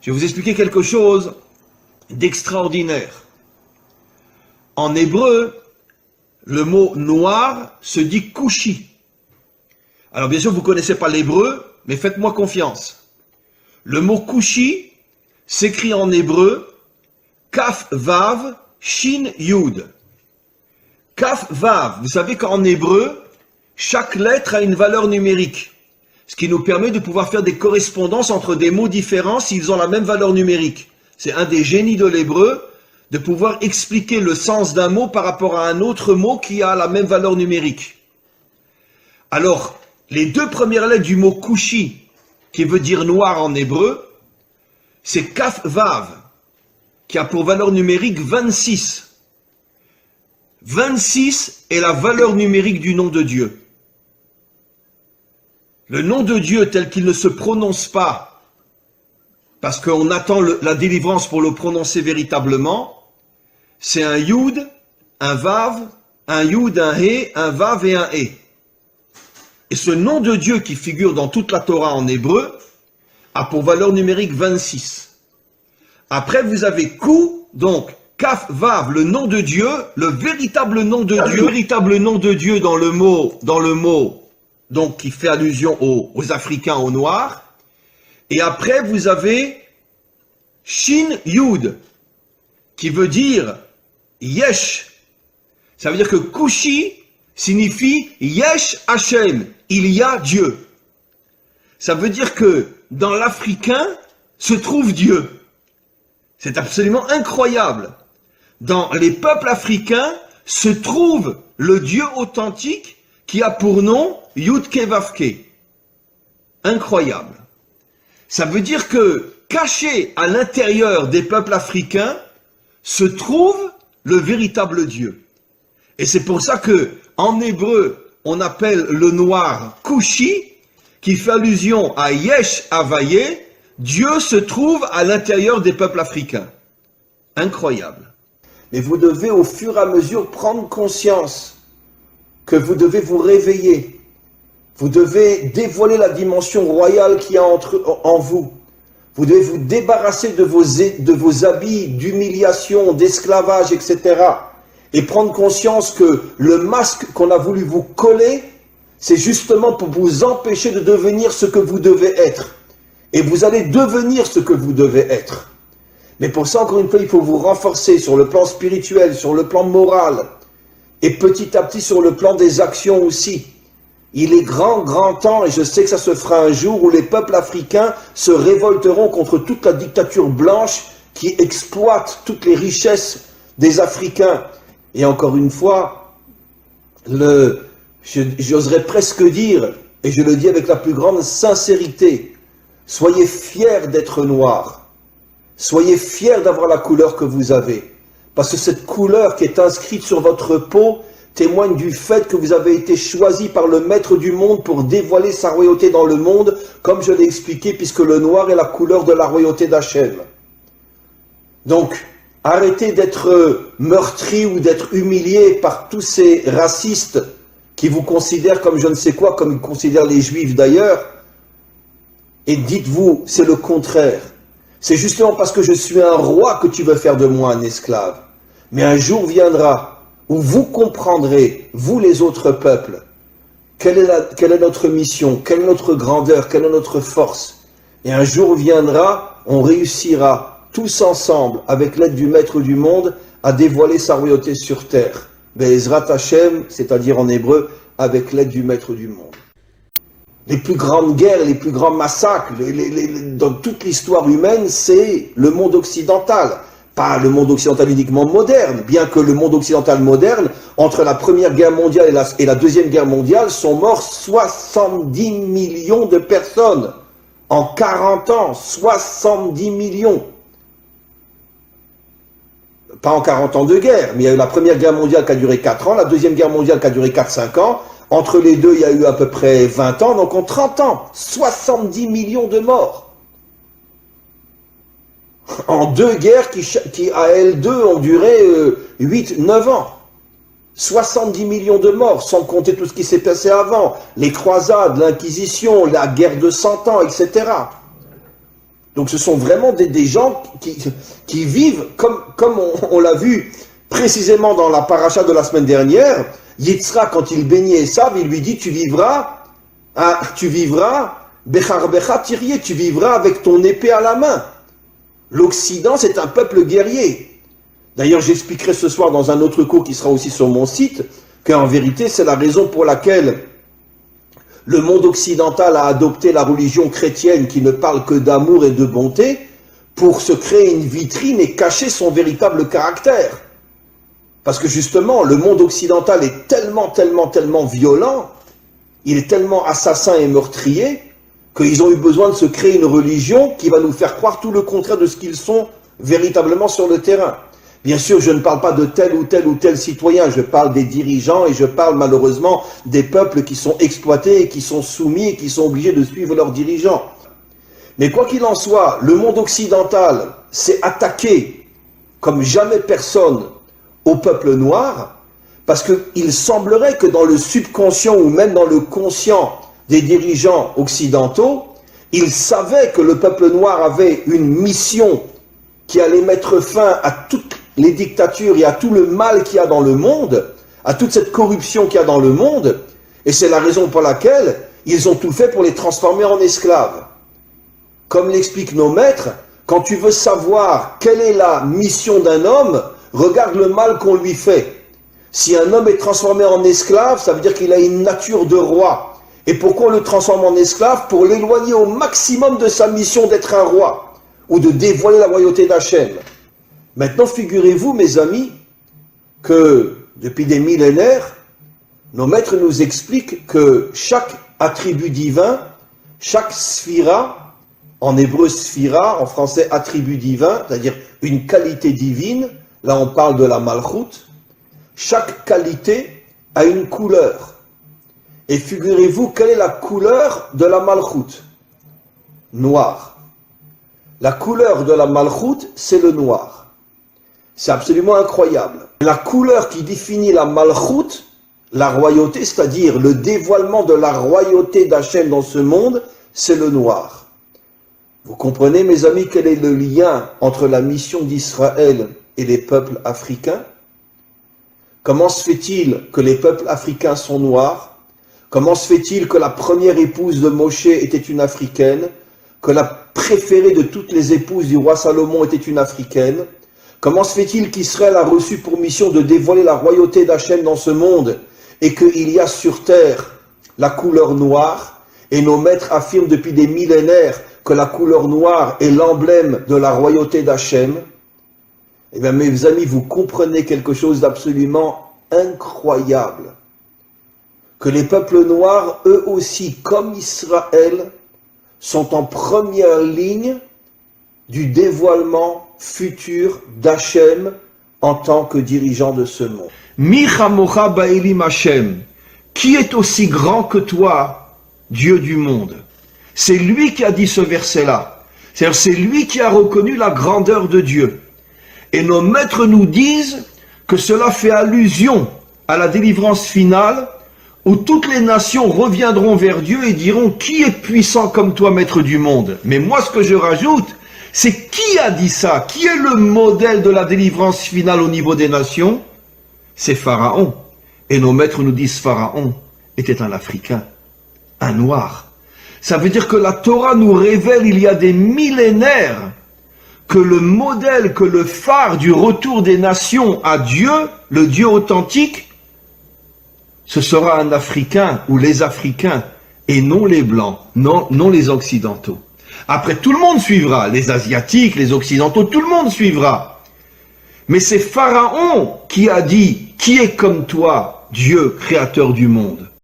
Je vais vous expliquer quelque chose d'extraordinaire. En hébreu, le mot noir se dit kushi. Alors bien sûr, vous ne connaissez pas l'hébreu, mais faites-moi confiance. Le mot kushi s'écrit en hébreu kaf vav shin yud. Kaf vav, vous savez qu'en hébreu, chaque lettre a une valeur numérique. Ce qui nous permet de pouvoir faire des correspondances entre des mots différents s'ils ont la même valeur numérique. C'est un des génies de l'hébreu, de pouvoir expliquer le sens d'un mot par rapport à un autre mot qui a la même valeur numérique. Alors, les deux premières lettres du mot kushi, qui veut dire noir en hébreu, c'est kaf vav, qui a pour valeur numérique 26. 26 est la valeur numérique du nom de Dieu. Le nom de Dieu tel qu'il ne se prononce pas, parce qu'on attend la délivrance pour le prononcer véritablement, c'est un Yud, un Vav, un Yud, un He, un Vav et un He. Et ce nom de Dieu qui figure dans toute la Torah en hébreu a pour valeur numérique 26. Après vous avez Ku, donc Kaf Vav, le nom de Dieu, le véritable nom de Dieu, le véritable nom de Dieu dans le mot, donc qui fait allusion aux Africains, aux Noirs. Et après vous avez Shin Yud, qui veut dire Yesh. Ça veut dire que Kushi signifie Yesh Hashem, il y a Dieu. Ça veut dire que dans l'Africain se trouve Dieu. C'est absolument incroyable. Dans les peuples africains se trouve le Dieu authentique qui a pour nom Yudke Vavke. Incroyable. Ça veut dire que caché à l'intérieur des peuples africains se trouve le véritable Dieu. Et c'est pour ça que en hébreu on appelle le noir Kushi, qui fait allusion à Yesh Havaye, Dieu se trouve à l'intérieur des peuples africains. Incroyable. Mais vous devez au fur et à mesure prendre conscience que vous devez vous réveiller. Vous devez dévoiler la dimension royale qu'il y a en vous. Vous devez vous débarrasser de vos habits d'humiliation, d'esclavage, etc. Et prendre conscience que le masque qu'on a voulu vous coller, c'est justement pour vous empêcher de devenir ce que vous devez être. Et vous allez devenir ce que vous devez être. Mais pour ça, encore une fois, il faut vous renforcer sur le plan spirituel, sur le plan moral, et petit à petit sur le plan des actions aussi. Il est grand temps, et je sais que ça se fera un jour, où les peuples africains se révolteront contre toute la dictature blanche qui exploite toutes les richesses des Africains. Et encore une fois, j'oserais presque dire, et je le dis avec la plus grande sincérité, soyez fiers d'être noirs. Soyez fiers d'avoir la couleur que vous avez. Parce que cette couleur qui est inscrite sur votre peau témoigne du fait que vous avez été choisi par le maître du monde pour dévoiler sa royauté dans le monde, comme je l'ai expliqué, puisque le noir est la couleur de la royauté d'Hachem. Donc, arrêtez d'être meurtri ou d'être humilié par tous ces racistes qui vous considèrent comme je ne sais quoi, comme ils considèrent les juifs d'ailleurs, et dites-vous, c'est le contraire. C'est justement parce que je suis un roi que tu veux faire de moi un esclave. Mais un jour viendra où vous comprendrez, vous les autres peuples, quelle est notre mission, quelle est notre grandeur, quelle est notre force. Et un jour viendra, on réussira tous ensemble, avec l'aide du Maître du monde, à dévoiler sa royauté sur terre. Be'ezrat Hashem, c'est-à-dire en hébreu, avec l'aide du Maître du monde. Les plus grandes guerres, les plus grands massacres, dans toute l'histoire humaine, c'est le monde occidental. Pas le monde occidental uniquement moderne, bien que le monde occidental moderne, entre la Première Guerre mondiale et la Deuxième Guerre mondiale, sont morts 70 millions de personnes. En 40 ans, 70 millions. Pas en 40 ans de guerre, mais il y a eu la Première Guerre mondiale qui a duré 4 ans, la Deuxième Guerre mondiale qui a duré 4-5 ans. Entre les deux, il y a eu à peu près 20 ans, donc en 30 ans, 70 millions de morts. En deux guerres qui à elles deux, ont duré 8-9 ans. 70 millions de morts, sans compter tout ce qui s'est passé avant. Les croisades, l'Inquisition, la guerre de 100 ans, etc. Donc ce sont vraiment des gens qui vivent, comme on l'a vu précisément dans la paracha de la semaine dernière. Yitzhak, quand il bénit Esav, il lui dit, tu vivras, Becharbecha Tirye, tu vivras avec ton épée à la main. L'Occident, c'est un peuple guerrier. D'ailleurs, j'expliquerai ce soir dans un autre cours qui sera aussi sur mon site, qu'en vérité, c'est la raison pour laquelle le monde occidental a adopté la religion chrétienne qui ne parle que d'amour et de bonté pour se créer une vitrine et cacher son véritable caractère. Parce que justement, le monde occidental est tellement violent, il est tellement assassin et meurtrier, qu'ils ont eu besoin de se créer une religion qui va nous faire croire tout le contraire de ce qu'ils sont véritablement sur le terrain. Bien sûr, je ne parle pas de tel ou tel citoyen, je parle des dirigeants et je parle malheureusement des peuples qui sont exploités et qui sont soumis et qui sont obligés de suivre leurs dirigeants. Mais quoi qu'il en soit, le monde occidental s'est attaqué comme jamais personne au peuple noir, parce qu'il semblerait que dans le subconscient ou même dans le conscient des dirigeants occidentaux, ils savaient que le peuple noir avait une mission qui allait mettre fin à toutes les dictatures et à tout le mal qu'il y a dans le monde, à toute cette corruption qu'il y a dans le monde, et c'est la raison pour laquelle ils ont tout fait pour les transformer en esclaves. Comme l'expliquent nos maîtres, quand tu veux savoir quelle est la mission d'un homme, regarde le mal qu'on lui fait. Si un homme est transformé en esclave, ça veut dire qu'il a une nature de roi. Et pourquoi on le transforme en esclave? Pour l'éloigner au maximum de sa mission d'être un roi, ou de dévoiler la royauté d'Hachem. Maintenant, figurez-vous, mes amis, que depuis des millénaires, nos maîtres nous expliquent que chaque attribut divin, chaque sphira, en hébreu sphira, en français attribut divin, c'est-à-dire une qualité divine, là on parle de la malchoute, chaque qualité a une couleur. Et figurez-vous, quelle est la couleur de la malchoute? Noir. La couleur de la malchoute, c'est le noir. C'est absolument incroyable. La couleur qui définit la malchoute, la royauté, c'est-à-dire le dévoilement de la royauté d'Hachem dans ce monde, c'est le noir. Vous comprenez, mes amis, quel est le lien entre la mission d'Israël et les peuples africains? Comment se fait-il que les peuples africains sont noirs? Comment se fait-il que la première épouse de Moshe était une africaine? Que la préférée de toutes les épouses du roi Salomon était une africaine? Comment se fait-il qu'Israël a reçu pour mission de dévoiler la royauté d'Hachem dans ce monde et qu'il y a sur terre la couleur noire? Et nos maîtres affirment depuis des millénaires que la couleur noire est l'emblème de la royauté d'Hachem. Eh bien, mes amis, vous comprenez quelque chose d'absolument incroyable. Que les peuples noirs, eux aussi, comme Israël, sont en première ligne du dévoilement futur d'Hachem en tant que dirigeant de ce monde. Mi chamocha ba'elim Hachem, qui est aussi grand que toi, Dieu du monde? C'est lui qui a dit ce verset-là. C'est-à-dire, c'est lui qui a reconnu la grandeur de Dieu. Et nos maîtres nous disent que cela fait allusion à la délivrance finale, où toutes les nations reviendront vers Dieu et diront « Qui est puissant comme toi, maître du monde ?» Mais moi, ce que je rajoute, c'est qui a dit ça? Qui est le modèle de la délivrance finale au niveau des nations? C'est Pharaon. Et nos maîtres nous disent Pharaon était un Africain, un Noir. Ça veut dire que la Torah nous révèle il y a des millénaires que le modèle, que le phare du retour des nations à Dieu, le Dieu authentique, ce sera un Africain ou les Africains et non les Blancs, non les Occidentaux. Après, tout le monde suivra, les Asiatiques, les Occidentaux, tout le monde suivra. Mais c'est Pharaon qui a dit « Qui est comme toi, Dieu, créateur du monde ?»